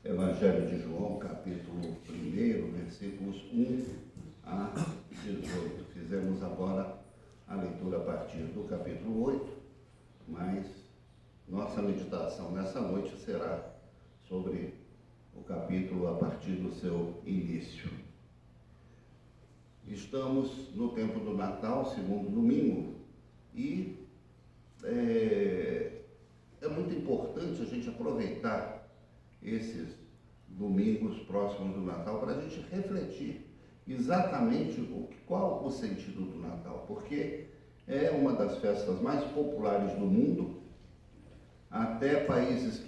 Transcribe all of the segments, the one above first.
Evangelho de João, capítulo 1, versículos 1 a 18. Fizemos agora a leitura a partir do capítulo 8, mas nossa meditação nessa noite será sobre o capítulo a partir do seu início. Estamos no tempo do Natal, segundo domingo, e é muito importante a gente aproveitar esses domingos próximos do Natal para a gente refletir exatamente qual o sentido do Natal, porque é uma das festas mais populares do mundo. Até países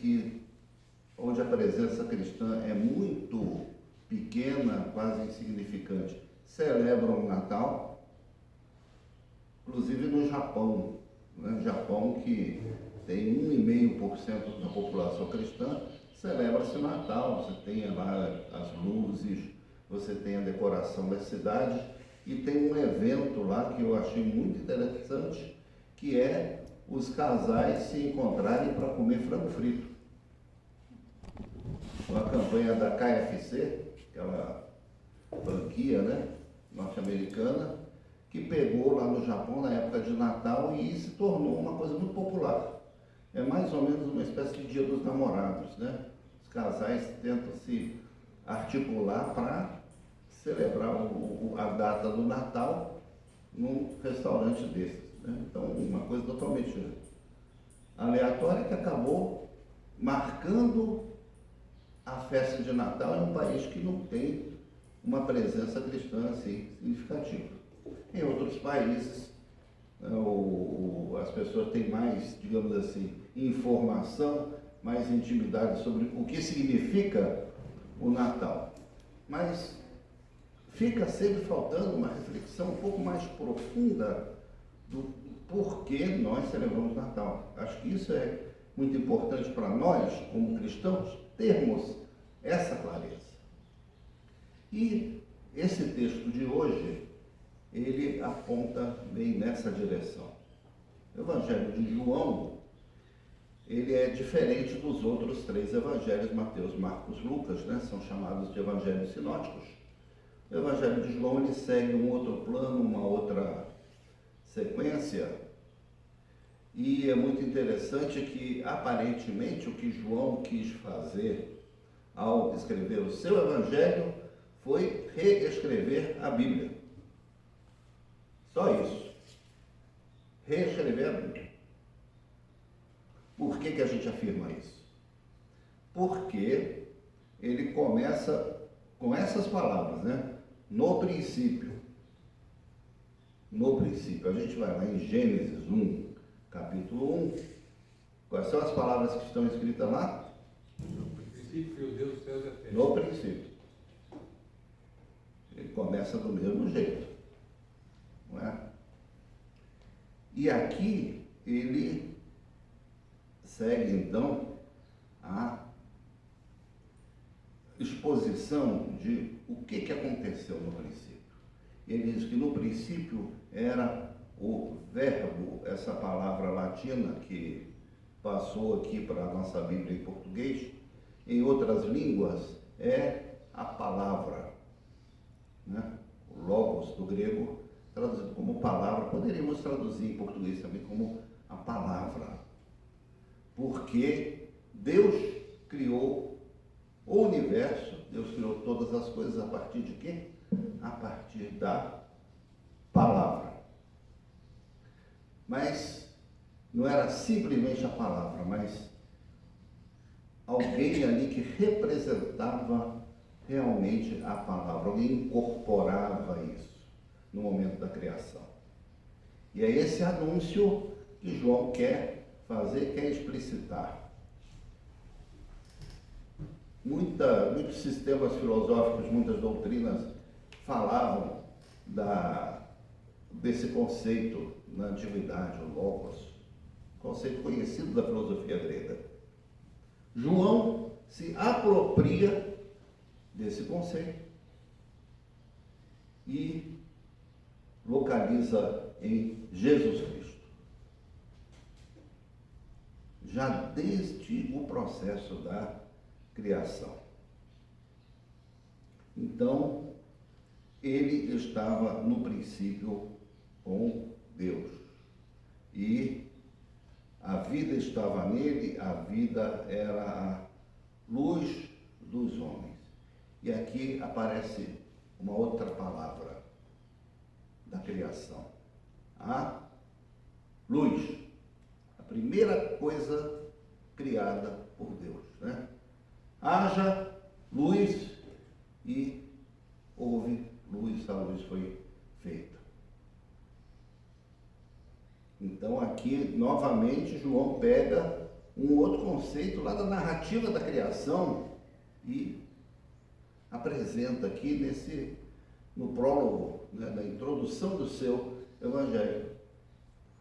onde a presença cristã é muito pequena, quase insignificante, celebram o Natal, inclusive no Japão, né? Japão, que tem 1,5% da população cristã, celebra-se o Natal. Você tem lá as luzes, você tem a decoração das cidades, e tem um evento lá que eu achei muito interessante, que é os casais se encontrarem para comer frango frito. Uma campanha da KFC, aquela franquia, né, norte-americana, que pegou lá no Japão na época de Natal e se tornou uma coisa muito popular. É mais ou menos uma espécie de Dia dos Namorados, né? Os casais tentam se articular para celebrar a data do Natal num restaurante desses, né? Então, uma coisa totalmente aleatória que acabou marcando a festa de Natal em um país que não tem uma presença cristã assim significativa. Em outros países, as pessoas têm mais, digamos assim, informação, mais intimidade sobre o que significa o Natal. Mas fica sempre faltando uma reflexão um pouco mais profunda do porquê nós celebramos Natal. Acho que isso é muito importante para nós, como cristãos, termos essa clareza. E esse texto de hoje, ele aponta bem nessa direção. O Evangelho de João, ele é diferente dos outros três evangelhos, Mateus, Marcos, Lucas, né? São chamados de evangelhos sinóticos. O Evangelho de João, ele segue um outro plano, uma outra sequência, e é muito interessante que, aparentemente, o que João quis fazer ao escrever o seu evangelho foi reescrever a Bíblia. Só isso. Reescrever a Bíblia. Por que a gente afirma isso? Porque ele começa com essas palavras, né? No princípio. No princípio. A gente vai lá em Gênesis 1, capítulo 1. Quais são as palavras que estão escritas lá? No princípio criou Deus os céus e a terra. No princípio. Ele começa do mesmo jeito. Não é? E aqui ele segue então a exposição de o que aconteceu no princípio. Ele diz que no princípio era o verbo, essa palavra latina que passou aqui para a nossa Bíblia em português, em outras línguas é a palavra, né? O logos do grego, traduzido como palavra, poderíamos traduzir em português também como a palavra. Porque Deus criou o universo, Deus criou todas as coisas a partir de quê? A partir da palavra. Mas não era simplesmente a palavra, mas alguém ali que representava realmente a palavra, alguém incorporava isso no momento da criação. E é esse anúncio que João quer fazer, quer explicitar. Muitos sistemas filosóficos, muitas doutrinas falavam desse conceito na antiguidade, o logos, conceito conhecido da filosofia grega. João se apropria desse conceito e localiza em Jesus Cristo. Já desde o processo da criação. Então, ele estava no princípio com Deus. E a vida estava nele, a vida era a luz dos homens. E aqui aparece uma outra palavra da criação. A luz. A primeira coisa criada por Deus, né? Haja luz e houve luz, a luz foi feita. Então aqui, novamente, João pega um outro conceito lá da narrativa da criação e apresenta aqui no prólogo, né, na introdução do seu evangelho,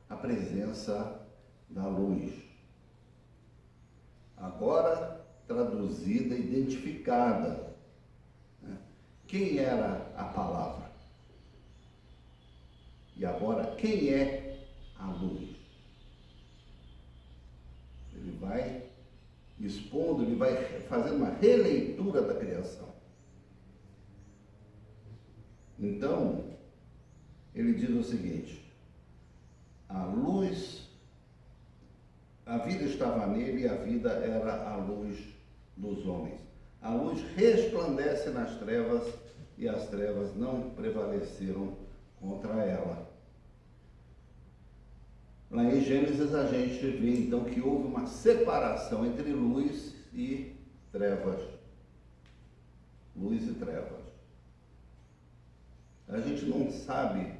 a presença da luz. Agora traduzida, identificada. Né? Quem era a palavra? E agora, quem é a luz? Ele vai expondo, ele vai fazendo uma releitura da criação. Então, ele diz o seguinte: a luz, a vida estava nele e a vida era a luz dos homens. A luz resplandece nas trevas e as trevas não prevaleceram contra ela. Lá em Gênesis a gente vê então que houve uma separação entre luz e trevas. Luz e trevas. A gente não sabe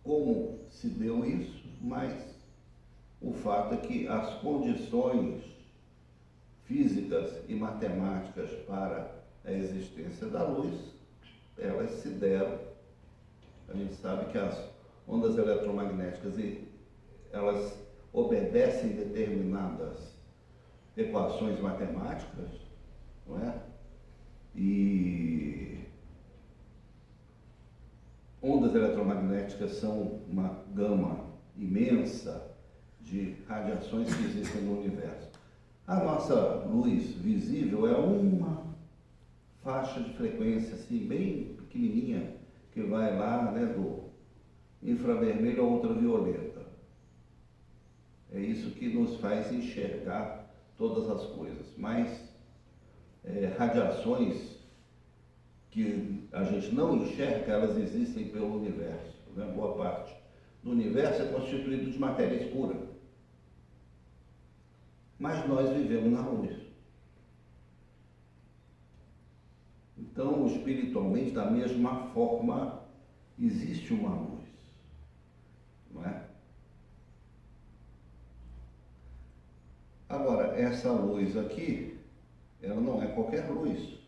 como se deu isso, mas o fato é que as condições físicas e matemáticas para a existência da luz, elas se deram. A gente sabe que as ondas eletromagnéticas, elas obedecem determinadas equações matemáticas, não é? E ondas eletromagnéticas são uma gama imensa de radiações que existem no universo. A nossa luz visível é uma faixa de frequência assim, bem pequenininha, que vai lá, né, do infravermelho a ultravioleta. É isso que nos faz enxergar todas as coisas. Mas radiações que a gente não enxerga, elas existem pelo universo. Né? Boa parte do universo é constituído de matéria escura. Mas nós vivemos na luz. Então, espiritualmente, da mesma forma, existe uma luz. Não é? Agora, essa luz aqui, ela não é qualquer luz.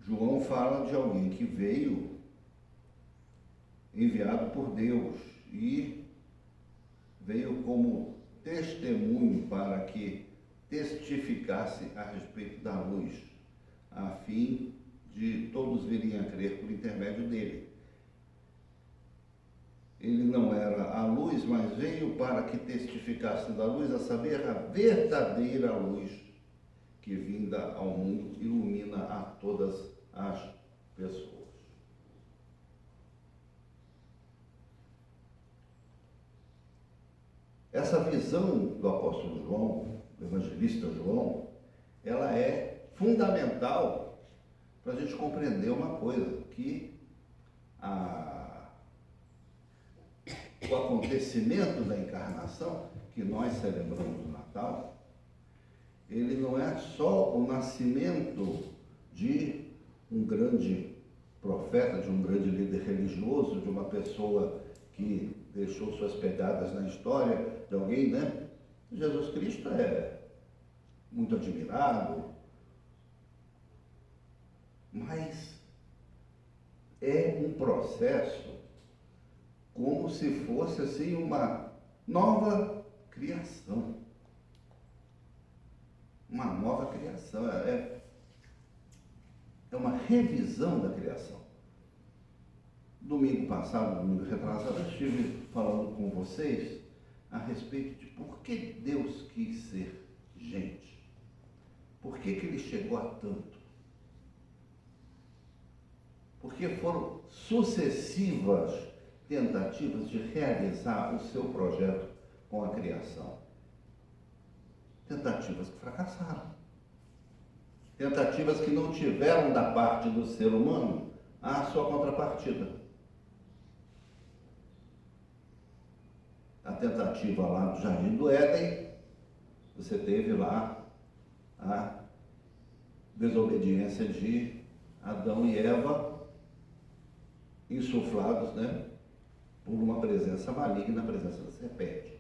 João fala de alguém que veio enviado por Deus e veio como testemunho para que testificasse a respeito da luz, a fim de todos virem a crer por intermédio dele. Ele não era a luz, mas veio para que testificasse da luz, a saber, a verdadeira luz que vinda ao mundo ilumina a todas as pessoas. Essa visão do apóstolo João, do evangelista João, ela é fundamental para a gente compreender uma coisa, que o acontecimento da encarnação, que nós celebramos no Natal, ele não é só o nascimento de um grande profeta, de um grande líder religioso, de uma pessoa que deixou suas pegadas na história, de alguém, né? Jesus Cristo é muito admirado, mas é um processo como se fosse assim uma nova criação. Uma nova criação, é uma revisão da criação. Domingo passado, domingo retrasado, eu estive falando com vocês a respeito de por que Deus quis ser gente. que ele chegou a tanto? Porque foram sucessivas tentativas de realizar o seu projeto com a criação. Tentativas que fracassaram. Tentativas que não tiveram da parte do ser humano a sua contrapartida. A tentativa lá do Jardim do Éden, você teve lá a desobediência de Adão e Eva, insuflados, né, por uma presença maligna, a presença da serpente.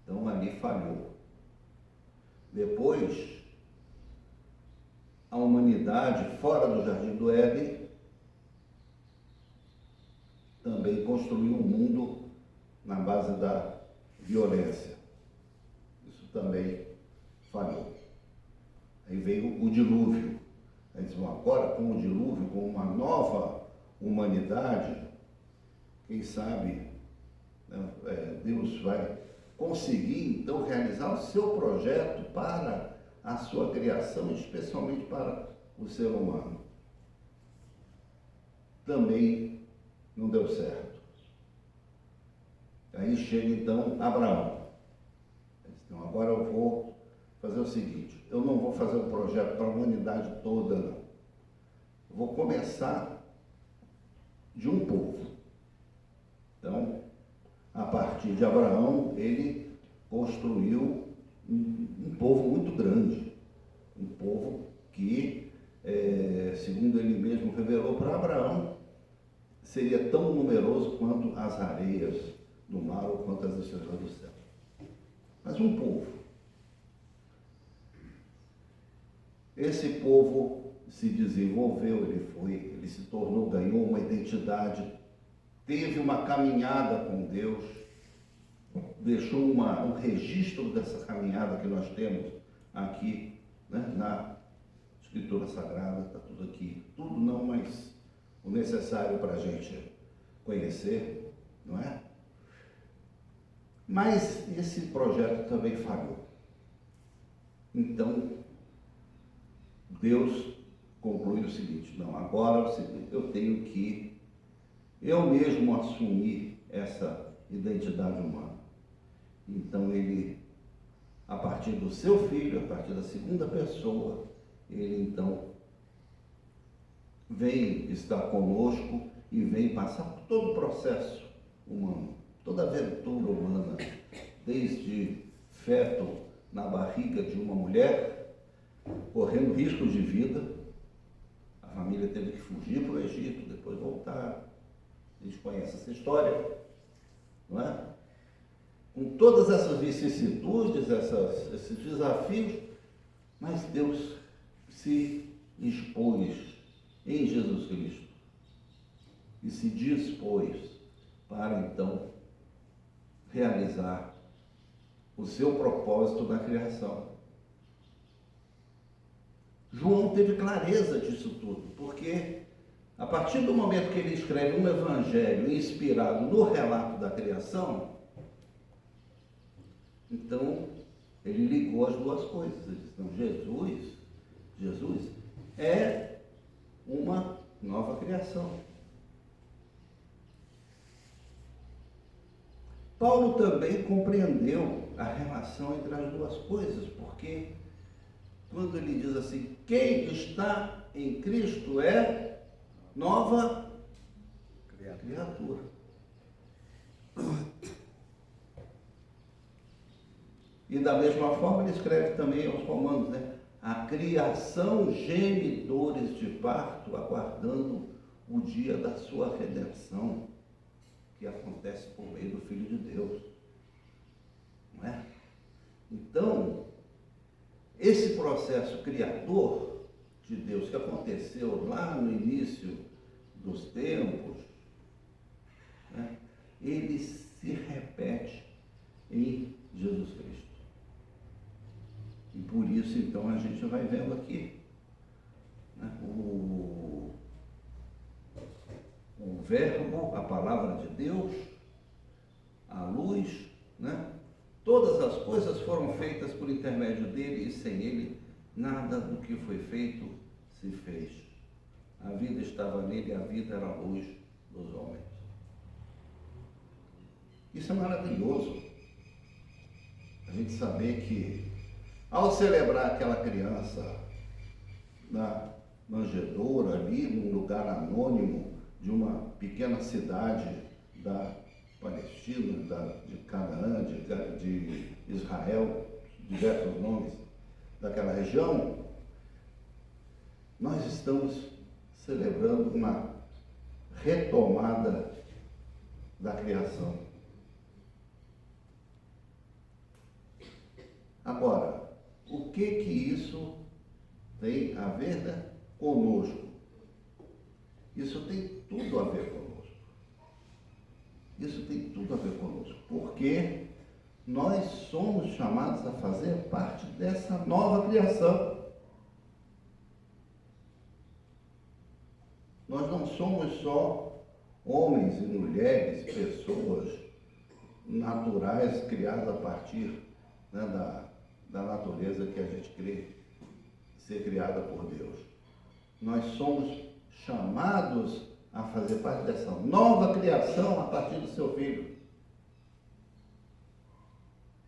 Então ali falhou. Depois, a humanidade fora do Jardim do Éden também construiu um mundo na base da violência. Isso também falhou. Aí veio o dilúvio. Aí eles vão agora com o dilúvio, com uma nova humanidade, quem sabe, né, Deus vai conseguir então realizar o seu projeto para a sua criação, especialmente para o ser humano. Também não deu certo. Aí chega então Abraão. Então agora eu vou fazer o seguinte, eu não vou fazer um projeto para a humanidade toda, não. Eu vou começar de um povo. Então, a partir de Abraão, ele construiu um povo muito grande, um povo que, segundo ele mesmo revelou para Abraão, seria tão numeroso quanto as areias do mar ou quanto as estrelas do céu. Mas um povo. Esse povo se desenvolveu, ele se tornou, ganhou uma identidade, teve uma caminhada com Deus, deixou um registro dessa caminhada que nós temos aqui, né, na Escritura Sagrada, está tudo aqui. Tudo não, mas o necessário para a gente conhecer, não é? Mas esse projeto também falhou. Então, Deus conclui o seguinte, não, agora é o seguinte, eu tenho que eu mesmo assumir essa identidade humana. Então ele, a partir do seu filho, a partir da segunda pessoa, ele então vem estar conosco e vem passar por todo o processo humano, toda a aventura humana, desde feto na barriga de uma mulher, correndo risco de vida. A família teve que fugir para o Egito, depois voltar. A gente conhece essa história, não é? Com todas essas vicissitudes, esses desafios, mas Deus se expôs em Jesus Cristo e se dispôs para então realizar o seu propósito na criação. João teve clareza disso tudo, porque a partir do momento que ele escreve um evangelho inspirado no relato da criação, então ele ligou as duas coisas. Ele disse, então, Jesus é uma nova criação. Paulo também compreendeu a relação entre as duas coisas, porque quando ele diz assim, quem está em Cristo é nova criatura. E da mesma forma ele escreve também aos Romanos, né? A criação geme dores de parto, aguardando o dia da sua redenção, que acontece por meio do Filho de Deus. Não é? Então, esse processo criador de Deus que aconteceu lá no início dos tempos, né, ele se repete em Jesus Cristo. E por isso, então, a gente vai vendo aqui, né, o Verbo, a palavra de Deus, a luz, né? Todas as coisas foram feitas por intermédio dele e sem ele nada do que foi feito se fez. A vida estava nele, a vida era a luz dos homens. Isso é maravilhoso. A gente saber que, ao celebrar aquela criança na manjedoura, ali num lugar anônimo de uma pequena cidade da Palestina, de Canaã, de Israel, diversos nomes daquela região, nós estamos celebrando uma retomada da criação. Agora, o que isso tem a ver, né, conosco? Isso tem tudo a ver conosco. Isso tem tudo a ver conosco, porque nós somos chamados a fazer parte dessa nova criação. Nós não somos só homens e mulheres, pessoas naturais criadas a partir, né, da natureza que a gente crê ser criada por Deus. Nós somos chamados a fazer parte dessa nova criação a partir do seu Filho.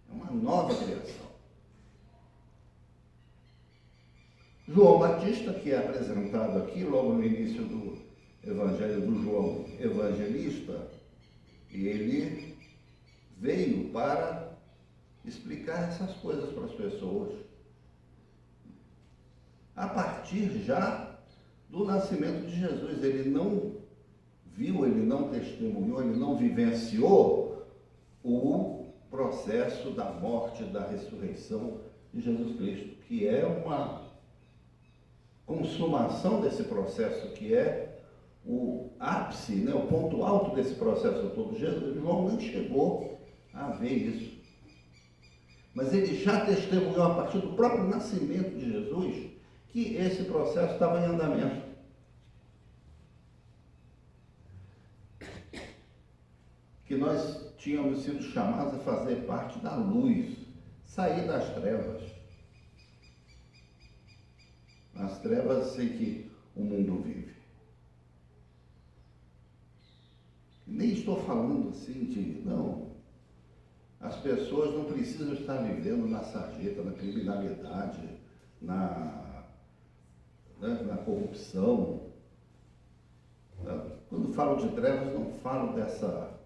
É uma nova criação. João Batista, que é apresentado aqui logo no início do Evangelho do João Evangelista, ele veio para explicar essas coisas para as pessoas. A partir já do nascimento de Jesus, ele não viu, ele não testemunhou, ele não vivenciou o processo da morte, da ressurreição de Jesus Cristo, que é uma consumação desse processo, que é o ápice, né, o ponto alto desse processo todo. João não chegou a ver isso. Mas ele já testemunhou a partir do próprio nascimento de Jesus que esse processo estava em andamento. Que nós tínhamos sido chamados a fazer parte da luz, sair das trevas. As trevas em que o mundo vive. Nem estou falando assim de, não, as pessoas não precisam estar vivendo na sarjeta, na criminalidade, na corrupção. Quando falo de trevas, não falo dessa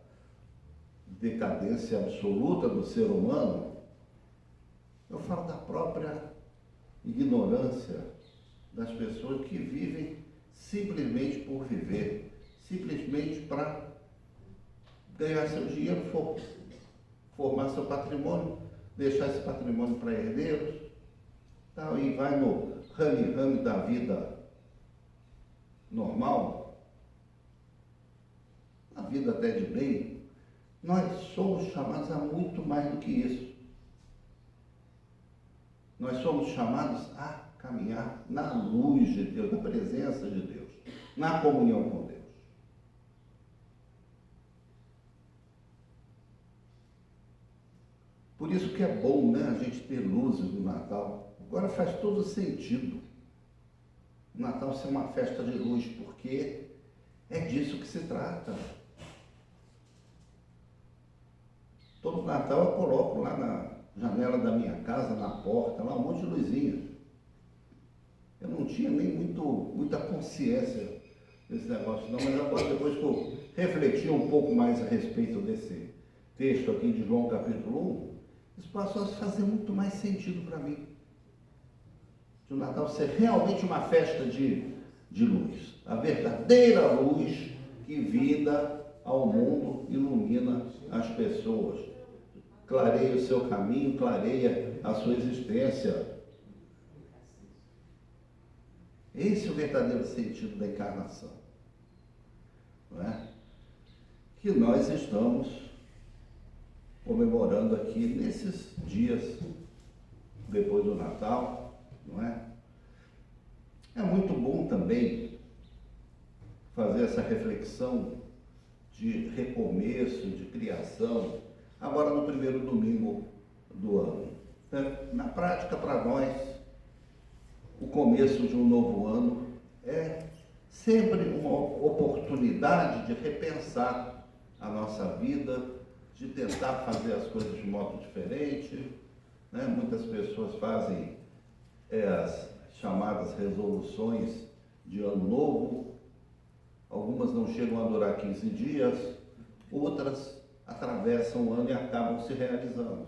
decadência absoluta do ser humano. Eu falo da própria ignorância das pessoas que vivem simplesmente por viver, simplesmente para ganhar seu dinheiro, formar seu patrimônio, deixar esse patrimônio para herdeiros, tal, e vai no rame-rame da vida normal, a vida até de bem. Nós somos chamados a muito mais do que isso. Nós somos chamados a caminhar na luz de Deus, na presença de Deus, na comunhão com Deus. Por isso que é bom, né, a gente ter luzes no Natal. Agora faz todo sentido o Natal ser uma festa de luz, porque é disso que se trata. Todo Natal eu coloco lá na janela da minha casa, na porta, lá um monte de luzinhas. Eu não tinha nem muita consciência desse negócio não, mas agora, depois que eu refleti um pouco mais a respeito desse texto aqui de João capítulo 1, isso passou a fazer muito mais sentido para mim. De o Natal ser realmente uma festa de luz. A verdadeira luz que vida ao mundo, ilumina as pessoas. Clareia o seu caminho, clareia a sua existência. Esse é o verdadeiro sentido da encarnação. Não é? Que nós estamos comemorando aqui nesses dias depois do Natal, não é? É muito bom também fazer essa reflexão de recomeço, de criação, agora no primeiro domingo do ano. Na prática, para nós, o começo de um novo ano é sempre uma oportunidade de repensar a nossa vida, de tentar fazer as coisas de modo diferente, né? Muitas pessoas fazem as chamadas resoluções de ano novo, algumas não chegam a durar 15 dias, outras atravessam o ano e acabam se realizando.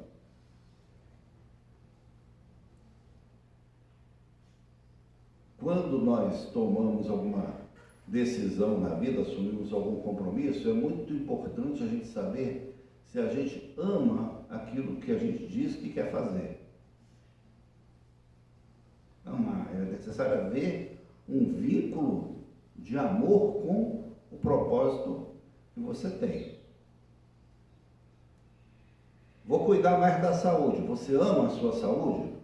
Quando nós tomamos alguma decisão na vida, assumimos algum compromisso, é muito importante a gente saber se a gente ama aquilo que a gente diz que quer fazer. Amar, é necessário haver um vínculo de amor com o propósito que você tem. Vou cuidar mais da saúde. Você ama a sua saúde?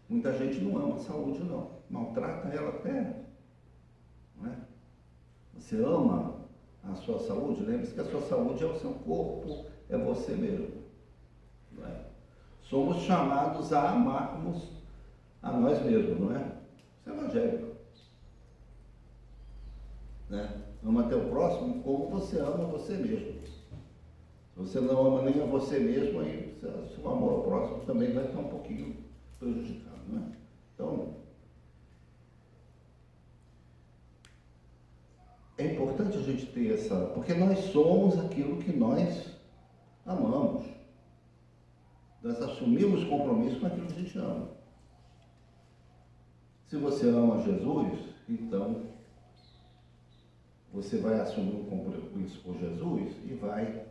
Muita gente não ama a saúde, não. Maltrata ela até. Não é? Você ama a sua saúde? Lembre-se que a sua saúde é o seu corpo, é você mesmo. Não é? Somos chamados a amarmos a nós mesmos, não é? Isso é evangélico. Né? Ama até o próximo como você ama você mesmo. Se você não ama nem a você mesmo, aí seu amor ao próximo também vai estar um pouquinho prejudicado, não é? Então, é importante a gente ter essa... Porque nós somos aquilo que nós amamos. Nós assumimos compromisso com aquilo que a gente ama. Se você ama Jesus, então você vai assumir um compromisso com Jesus e vai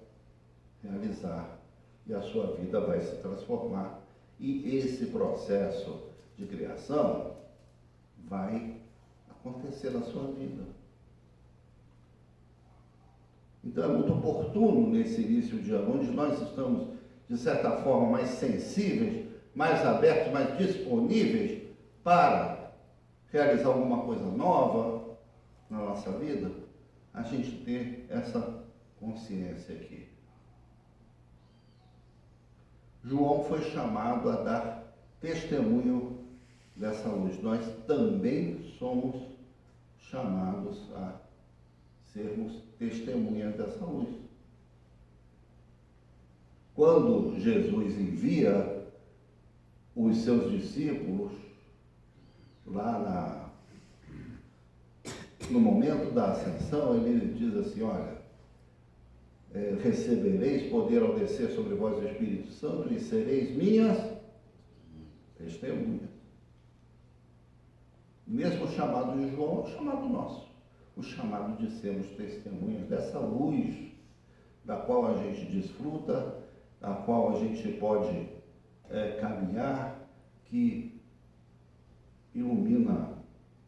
realizar. E a sua vida vai se transformar. E esse processo de criação vai acontecer na sua vida. Então é muito oportuno nesse início de ano, onde nós estamos, de certa forma, mais sensíveis, mais abertos, mais disponíveis para realizar alguma coisa nova na nossa vida, a gente ter essa consciência aqui. João foi chamado a dar testemunho dessa luz. Nós também somos chamados a sermos testemunhas dessa luz. Quando Jesus envia os seus discípulos lá no momento da ascensão, ele diz assim, olha, recebereis poder ao descer sobre vós o Espírito Santo e sereis minhas testemunhas. Mesmo o chamado de João é o chamado nosso. O chamado de sermos testemunhas dessa luz, da qual a gente desfruta, da qual a gente pode caminhar, que ilumina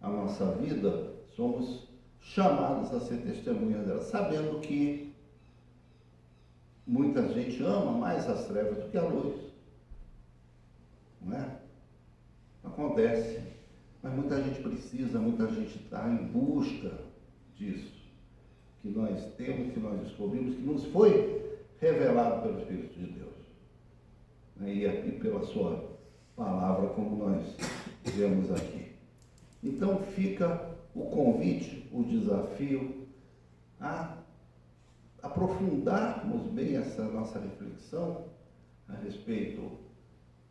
a nossa vida, somos chamados a ser testemunhas dela, sabendo que muita gente ama mais as trevas do que a luz. Não é? Acontece. Mas muita gente precisa, muita gente está em busca disso. Que nós temos, que nós descobrimos, que nos foi revelado pelo Espírito de Deus. E pela sua palavra, como nós vemos aqui. Então fica o convite, o desafio a aprofundarmos bem essa nossa reflexão a respeito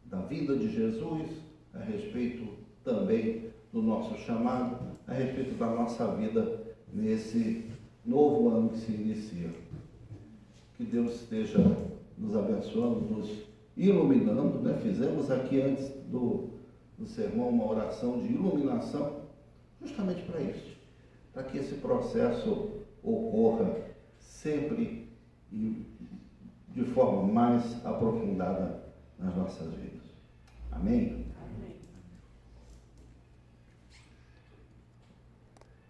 da vida de Jesus, a respeito também do nosso chamado, a respeito da nossa vida nesse novo ano que se inicia. Que Deus esteja nos abençoando, nos iluminando, né? Fizemos aqui antes do sermão uma oração de iluminação, justamente para isso, para que esse processo ocorra sempre e de forma mais aprofundada nas nossas vidas. Amém?